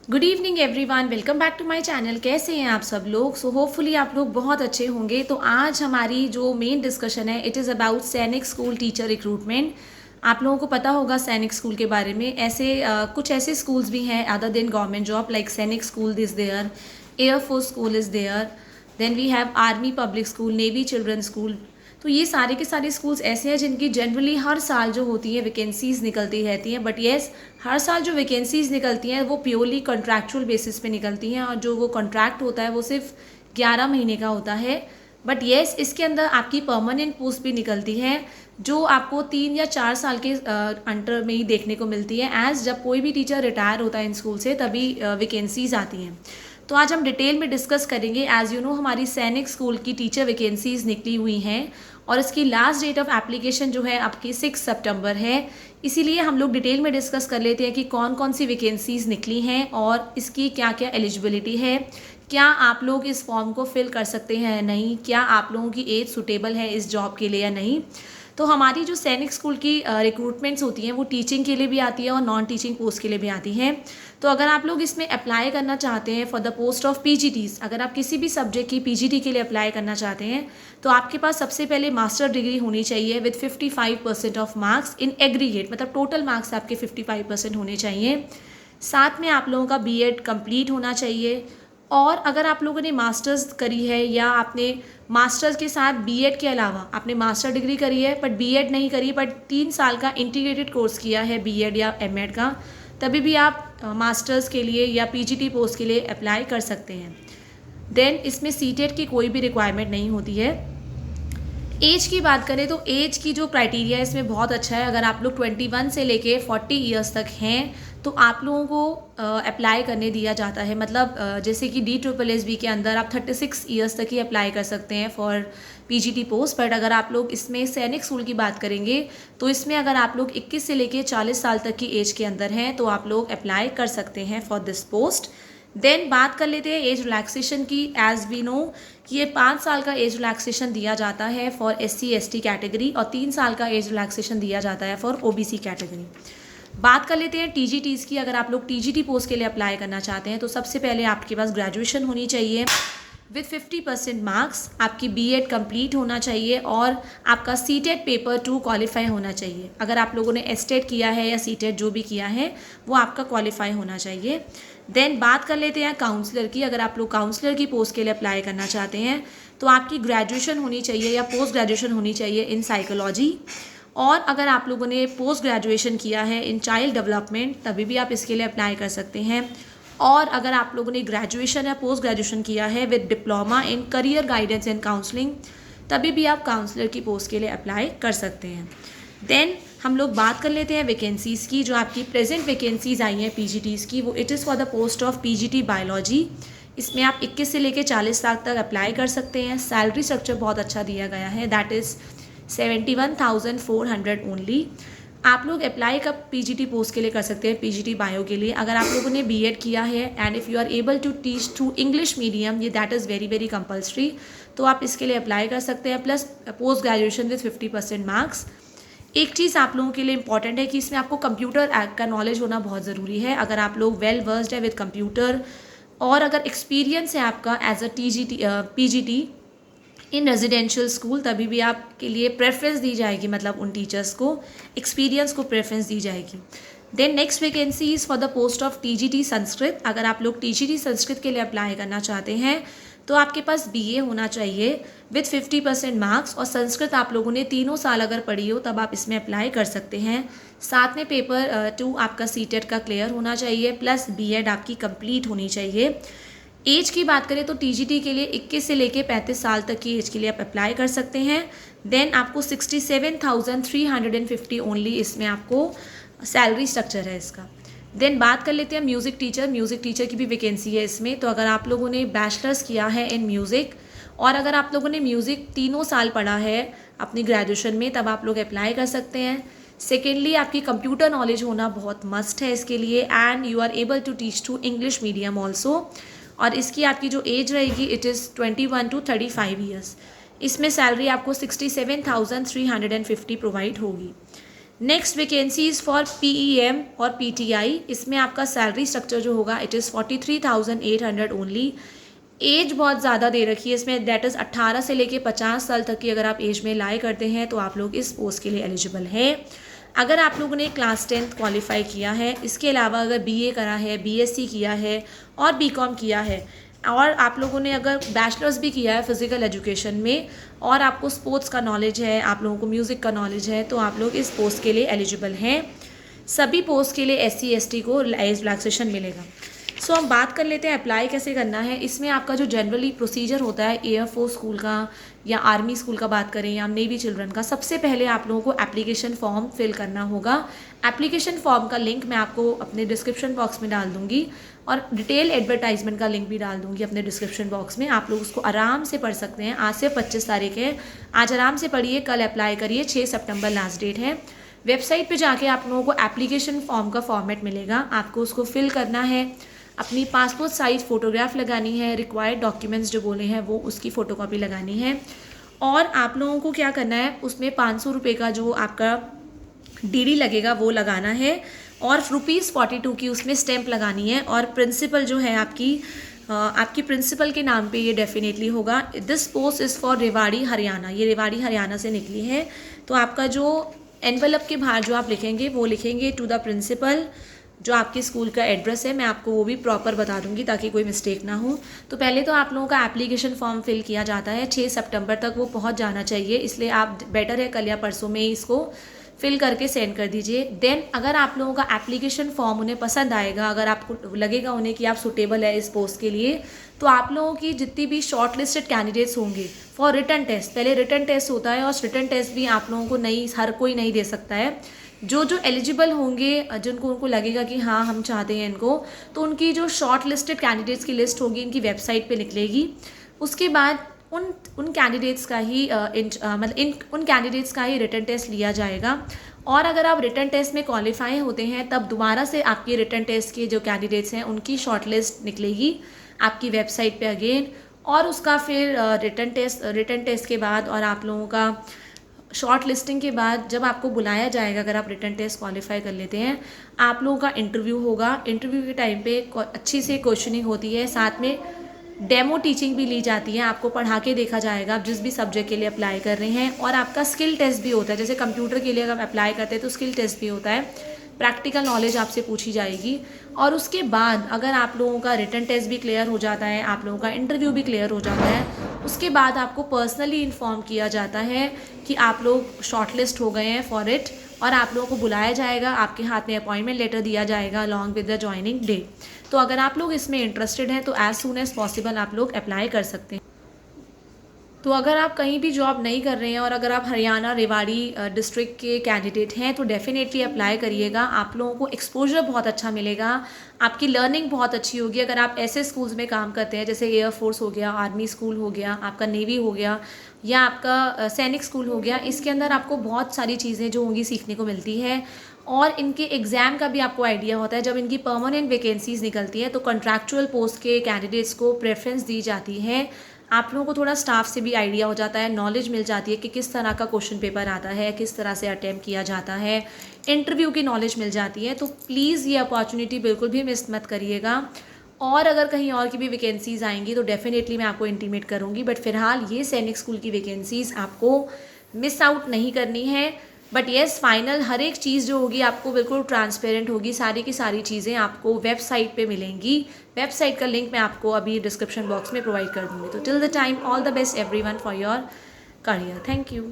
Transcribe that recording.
Good evening everyone, welcome back to my channel. कैसे हैं आप सब लोग? सो होपफुली आप लोग बहुत अच्छे होंगे। तो आज हमारी जो मेन डिस्कशन है इट इज़ अबाउट सैनिक स्कूल टीचर रिक्रूटमेंट। आप लोगों को पता होगा सैनिक स्कूल के बारे में। ऐसे कुछ ऐसे स्कूल्स भी हैं other than government job, like Sainik school is there, air force school is there, then we have army public school, navy children school. तो ये सारे के सारे स्कूल्स ऐसे हैं जिनकी जनरली हर साल जो होती है वैकेंसीज़ निकलती रहती हैं। बट येस, हर साल जो वैकेंसीज़ निकलती हैं वो प्योरली कॉन्ट्रैक्चुअल बेसिस पे निकलती हैं, और जो वो कॉन्ट्रैक्ट होता है वो सिर्फ 11 महीने का होता है। बट येस, इसके अंदर आपकी परमानेंट पोस्ट भी निकलती है जो आपको 3 या 4 साल के अंतर में ही देखने को मिलती है। एज जब कोई भी टीचर रिटायर होता है इन स्कूल से तभी वैकेंसीज़ आती हैं। तो आज हम डिटेल में डिस्कस करेंगे। एज़ यू नो, हमारी सैनिक स्कूल की टीचर वैकेंसीज़ निकली हुई हैं और इसकी लास्ट डेट ऑफ एप्लीकेशन जो है आपकी 6 सितंबर है। इसीलिए हम लोग डिटेल में डिस्कस कर लेते हैं कि कौन कौन सी वैकेंसीज़ निकली हैं और इसकी क्या क्या एलिजिबिलिटी है, क्या आप लोग इस फॉर्म को फिल कर सकते हैं या नहीं, क्या आप लोगों की एज सूटेबल है इस जॉब के लिए या नहीं। तो हमारी जो सैनिक स्कूल की रिक्रूटमेंट्स होती हैं वो टीचिंग के लिए भी आती है और नॉन टीचिंग पोस्ट के लिए भी आती हैं। तो अगर आप लोग इसमें अप्लाई करना चाहते हैं for the post of PGTs, अगर आप किसी भी सब्जेक्ट की पीजीटी के लिए अप्लाई करना चाहते हैं तो आपके पास सबसे पहले मास्टर डिग्री होनी चाहिए with 55% of marks in aggregate, मतलब टोटल मार्क्स आपके 55% होने चाहिए। साथ में आप लोगों का बीएड कंप्लीट होना चाहिए। और अगर आप लोगों ने मास्टर्स करी है या आपने मास्टर्स के साथ बीएड के अलावा आपने मास्टर डिग्री करी है बट बीएड नहीं करी, बट 3 साल का इंटीग्रेटेड कोर्स किया है बीएड या एमएड का, तभी भी आप मास्टर्स के लिए या पीजीटी पोस्ट के लिए अप्लाई कर सकते हैं। देन इसमें सीटेट की कोई भी रिक्वायरमेंट नहीं होती है। एज की बात करें तो एज की जो क्राइटेरिया है इसमें बहुत अच्छा है। अगर आप लोग 21 से लेके 40 ईयर्स तक हैं तो आप लोगों को अप्लाई करने दिया जाता है। मतलब जैसे कि DSSB के अंदर आप 36 ईयर्स तक ही अप्लाई कर सकते हैं फॉर पीजीटी पोस्ट। बट अगर आप लोग इसमें सैनिक स्कूल की बात करेंगे तो इसमें अगर आप लोग 21 से लेके 40 साल तक की एज के अंदर हैं तो आप लोग अप्लाई कर सकते हैं फॉर दिस पोस्ट। देन बात कर लेते हैं एज रिलैक्सेशन की। एज वी नो कि ये 5 साल का एज रिलैक्सेशन दिया जाता है फॉर SC/ST कैटेगरी और 3 साल का एज रिलैक्सेशन दिया जाता है फॉर OBC कैटेगरी। बात कर लेते हैं TGTs की। अगर आप लोग TGT पोस्ट के लिए अप्लाई करना चाहते हैं तो सबसे पहले आपके पास ग्रेजुएशन होनी चाहिए विथ 50% मार्क्स, आपकी बीएड कंप्लीट होना चाहिए और आपका सीटेट पेपर 2 क्वालिफाई होना चाहिए। अगर आप लोगों ने एस्टेट किया है या सीटेट जो भी किया है वो आपका क्वालिफाई होना चाहिए। देन बात कर लेते हैं काउंसलर की। अगर आप लोग काउंसलर की पोस्ट के लिए अप्लाई करना चाहते हैं तो आपकी ग्रेजुएशन होनी चाहिए या पोस्ट ग्रेजुएशन होनी चाहिए इन साइकोलॉजी। और अगर आप लोगों ने पोस्ट ग्रेजुएशन किया है इन चाइल्ड डेवलपमेंट तभी भी आप इसके लिए अप्लाई कर सकते हैं। और अगर आप लोगों ने ग्रेजुएशन या पोस्ट ग्रेजुएशन किया है with diploma in career guidance and counselling तभी भी आप काउंसलर की पोस्ट के लिए अप्लाई कर सकते हैं। देन हम लोग बात कर लेते हैं वैकेंसीज़ की। जो आपकी प्रेजेंट वैकेंसीज़ आई हैं पीजीटीज़ की वो it is for the post of PGT biology. इसमें आप 21 से लेकर 40 लाख तक अप्लाई कर सकते हैं। सैलरी स्ट्रक्चर बहुत अच्छा दिया गया है, दैट इज़ 71,400 ओनली। आप लोग अप्लाई कब पीजीटी पोस्ट के लिए कर सकते हैं? पीजीटी बायो के लिए अगर आप लोगों ने बीएड किया है and if you are able to teach through English medium, ये that is very very compulsory, तो आप इसके लिए अप्लाई कर सकते हैं। Plus post graduation with 50% marks. एक चीज़ आप लोगों के लिए इंपॉर्टेंट है कि इसमें आपको कंप्यूटर एक्ट का नॉलेज होना बहुत ज़रूरी है। अगर आप लोग वेल वर्स्ड है विद कंप्यूटर और अगर एक्सपीरियंस है आपका as a PGT in residential school तभी भी आपके लिए प्रेफरेंस दी जाएगी, मतलब उन टीचर्स को एक्सपीरियंस को प्रेफरेंस दी जाएगी। Then next vacancy is for the post of TGT Sanskrit. अगर आप लोग TGT संस्कृत के लिए अप्लाई करना चाहते हैं तो आपके पास BA होना चाहिए विथ 50% मार्क्स और संस्कृत आप लोगों ने 3 साल अगर पढ़ी हो तब आप इसमें अप्लाई कर सकते हैं। साथ में पेपर 2 आपका सीटेट का क्लियर होना चाहिए प्लस BEd आपकी कंप्लीट होनी चाहिए। एज की बात करें तो TGT के लिए 21 से लेके 35 साल तक की एज के लिए आप अप्लाई कर सकते हैं। देन आपको 67,350 ओनली इसमें आपको सैलरी स्ट्रक्चर है इसका। देन बात कर लेते हैं म्यूज़िक टीचर। म्यूज़िक टीचर की भी वैकेंसी है इसमें। तो अगर आप लोगों ने बैचलर्स किया है इन म्यूज़िक और अगर आप लोगों ने म्यूज़िक 3 साल पढ़ा है अपनी ग्रेजुएशन में तब आप लोग अप्लाई कर सकते हैं। सेकेंडली आपकी कंप्यूटर नॉलेज होना बहुत मस्ट है इसके लिए and you are able to teach to English medium also. और इसकी आपकी जो एज रहेगी इट इज़ 21 to 35 ईयर्स। इसमें सैलरी आपको 67,350 प्रोवाइड होगी। नेक्स्ट वैकेंसीज फॉर PEM और PTI, इसमें आपका सैलरी स्ट्रक्चर जो होगा इट इज़ 43,800 ओनली। एज बहुत ज़्यादा दे रखी है इसमें, दैट इज़ 18 से लेके 50 साल तक की अगर आप एज में लाई करते हैं तो आप लोग इस पोस्ट के लिए एलिजिबल हैं। अगर आप लोगों ने क्लास 10th क्वालिफाई किया है, इसके अलावा अगर BA करा है, BSc किया है और BCom किया है, और आप लोगों ने अगर बैचलर्स भी किया है फिज़िकल एजुकेशन में और आपको स्पोर्ट्स का नॉलेज है, आप लोगों को म्यूज़िक का नॉलेज है, तो आप लोग इस पोस्ट के लिए एलिजिबल हैं। सभी पोस्ट के लिए SC ST को एज रिलैक्सेशन मिलेगा। सो हम बात कर लेते हैं अप्लाई कैसे करना है। इसमें आपका जो जनरली प्रोसीजर होता है एयरफोर्स स्कूल का या आर्मी स्कूल का बात करें या नेवी चिल्ड्रन का, सबसे पहले आप लोगों को एप्लीकेशन फॉर्म फिल करना होगा। एप्लीकेशन फॉर्म का लिंक मैं आपको अपने डिस्क्रिप्शन बॉक्स में डाल दूंगी और डिटेल एडवर्टाइजमेंट का लिंक भी डाल दूंगी अपने डिस्क्रिप्शन बॉक्स में। आप लोग उसको आराम से पढ़ सकते हैं। आज से 25 तारीख है, आज आराम से पढ़िए, कल अप्लाई करिए, 6 सितंबर लास्ट डेट है। वेबसाइट पे जाके आप लोगों को एप्लीकेशन फॉर्म का फॉर्मेट मिलेगा, आपको उसको फिल करना है, अपनी पासपोर्ट साइज़ फ़ोटोग्राफ लगानी है, रिक्वायर्ड डॉक्यूमेंट्स जो बोले हैं वो उसकी फ़ोटोकॉपी लगानी है, और आप लोगों को क्या करना है उसमें 500 रुपये का जो आपका DD लगेगा वो लगाना है और ₹42 की उसमें स्टैंप लगानी है। और प्रिंसिपल जो है आपकी प्रिंसिपल के नाम पे ये डेफिनेटली होगा। This post is for Rewari Haryana, ये रेवाड़ी हरियाणा से निकली है। तो आपका जो एनवेलप के बाहर जो आप लिखेंगे वो लिखेंगे टू द प्रिंसिपल, जो आपके स्कूल का एड्रेस है मैं आपको वो भी प्रॉपर बता दूंगी ताकि कोई मिस्टेक ना हो। तो पहले तो आप लोगों का एप्लीकेशन फॉर्म फिल किया जाता है, 6 सितंबर तक वो पहुंच जाना चाहिए, इसलिए आप बेटर है कल या परसों में ही इसको फिल करके सेंड कर दीजिए। देन अगर आप लोगों का एप्लीकेशन फॉर्म उन्हें पसंद आएगा, अगर आपको लगेगा उन्हें कि आप सुटेबल है इस पोस्ट के लिए, तो आप लोगों की जितनी भी शॉर्ट लिस्टेड कैंडिडेट्स होंगे फॉर रिटन टेस्ट, पहले रिटन टेस्ट होता है और रिटन टेस्ट भी आप लोगों को हर कोई नहीं दे सकता है। जो एलिजिबल होंगे, जिनको उनको लगेगा कि हाँ हम चाहते हैं इनको, तो उनकी जो शॉर्ट लिस्टेड कैंडिडेट्स की लिस्ट होगी इनकी वेबसाइट पे निकलेगी। उसके बाद उन कैंडिडेट्स का ही उन कैंडिडेट्स का ही रिटन टेस्ट लिया जाएगा। और अगर आप रिटन टेस्ट में क्वालिफाई होते हैं तब दोबारा से आपके रिटन टेस्ट के जो कैंडिडेट्स हैं उनकी शॉर्ट लिस्ट निकलेगी आपकी वेबसाइट पे अगेन। और उसका फिर रिटन टेस्ट के बाद और आप लोगों का शॉर्ट लिस्टिंग के बाद जब आपको बुलाया जाएगा, अगर आप रिटन टेस्ट क्वालिफाई कर लेते हैं, आप लोगों का इंटरव्यू होगा। इंटरव्यू के टाइम पे अच्छी से क्वेश्चनिंग होती है, साथ में डेमो टीचिंग भी ली जाती है, आपको पढ़ा के देखा जाएगा आप जिस भी सब्जेक्ट के लिए अप्लाई कर रहे हैं। और आपका स्किल टेस्ट भी होता है, जैसे कंप्यूटर के लिए अगर आप अप्लाई करते हैं तो स्किल टेस्ट भी होता है, प्रैक्टिकल नॉलेज आपसे पूछी जाएगी। और उसके बाद अगर आप लोगों का रिटन टेस्ट भी क्लियर हो जाता है, आप लोगों का इंटरव्यू भी क्लियर हो जाता है, उसके बाद आपको पर्सनली इन्फॉर्म किया जाता है कि आप लोग शॉर्टलिस्ट हो गए हैं फॉर इट, और आप लोगों को बुलाया जाएगा, आपके हाथ में अपॉइंटमेंट लेटर दिया जाएगा along with the joining day. तो अगर आप लोग इसमें इंटरेस्टेड हैं तो एज सून एज पॉसिबल आप लोग अप्लाई कर सकते हैं। तो अगर आप कहीं भी जॉब नहीं कर रहे हैं और अगर आप हरियाणा रेवाड़ी डिस्ट्रिक्ट के कैंडिडेट हैं तो डेफिनेटली अप्लाई करिएगा। आप लोगों को एक्सपोजर बहुत अच्छा मिलेगा, आपकी लर्निंग बहुत अच्छी होगी। अगर आप ऐसे स्कूल्स में काम करते हैं जैसे एयरफोर्स हो गया, आर्मी स्कूल हो गया, आपका नेवी हो गया या आपका सैनिक स्कूल हो गया, इसके अंदर आपको बहुत सारी चीज़ें जो होंगी सीखने को मिलती है। और इनके एग्ज़ाम का भी आपको आइडिया होता है। जब इनकी परमानेंट वैकेंसीज निकलती हैं तो कॉन्ट्रैक्चुअल पोस्ट के कैंडिडेट्स को प्रेफरेंस दी जाती है। आप लोगों को थोड़ा स्टाफ से भी आइडिया हो जाता है, नॉलेज मिल जाती है कि किस तरह का क्वेश्चन पेपर आता है, किस तरह से अटैम्प्ट किया जाता है, इंटरव्यू की नॉलेज मिल जाती है। तो प्लीज़ ये अपॉर्चुनिटी बिल्कुल भी मिस मत करिएगा। और अगर कहीं और की भी वैकेंसीज़ आएंगी तो डेफिनेटली मैं आपको इंटीमेट करूँगी, बट फिलहाल ये सैनिक स्कूल की वैकेंसीज़ आपको मिस आउट नहीं करनी है। बट येस, फाइनल हर एक चीज़ जो होगी आपको बिल्कुल ट्रांसपेरेंट होगी, सारी की सारी चीज़ें आपको वेबसाइट पे मिलेंगी। वेबसाइट का लिंक मैं आपको अभी डिस्क्रिप्शन बॉक्स में प्रोवाइड कर दूँगी। तो till the time, all the best everyone for your career. Thank you.